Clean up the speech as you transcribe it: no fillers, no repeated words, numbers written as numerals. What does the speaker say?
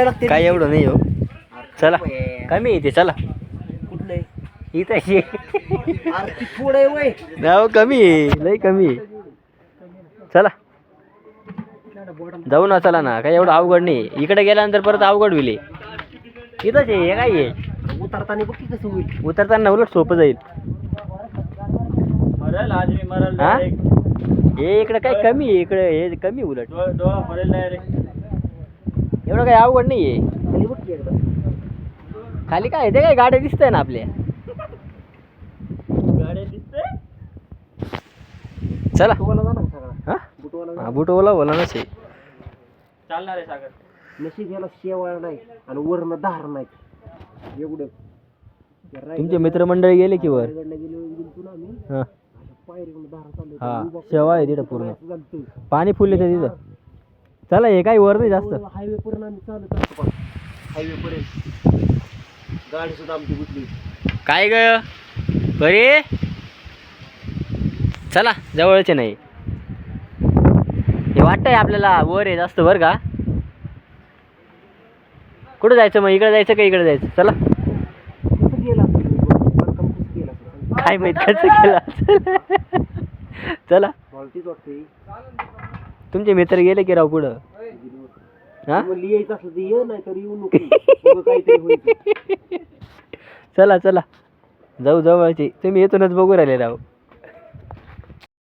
काय एवढं नाही हो. चला कमी येते चला. कुठलंय इथं थोडं वय नाव कमी आहे लई कमी आहे. चला जाऊ ना चला ना. काय एवढं अवघड नाही. इकडे गेल्यानंतर परत अवघड होईल. इथंच आहे हे काय आहे. उतरताना बघ की कसं होईल. उतरताना उलट सोपं जाईल. हा हे इकडे काय कमी आहे. इकडे हे कमी उलट एवढं काही अवघड नाही आहे. खाली बघ की एकदा. खाली काय ते काय गाड्या दिसतंय ना आपल्या. चला बुटवाला जा ना सगळा. हा बुटवाला हा बूट ओला ओला नसे चालणार आहे सागर. नशीब याला शेवाळ नाही आणि वरण धार नाही एवढं. तुमचे मित्रमंडळी गेले की वर. हा हा शेवा आहे तिथं पूर्ण. पाणी फुलले तर तिथं. चला हे काही वर नाही जास्त. हायवे पर्यंत आम्ही चालत असतो पण हायवे पर्यंत गाडी सुद्धा आमची गुतली. काय ग बरे. चला जवळचे नाही. हे वाटतंय आपल्याला वर आहे जास्त वर का. कुठं जायचं मग. इकडे जायचं का इकडे जायचं. चला कसं गेला कसं गेला काय माहित कसं केलं असेल. चला मला तीच वाटते. तुमचे मित्र गेले की राव पुढं. हा लिहायचं असलं तर ये नाही तर येऊ नको. काहीतरी होईल. चला चला जाऊ जवळची. तुम्ही इथूनच बघू राहिले राव.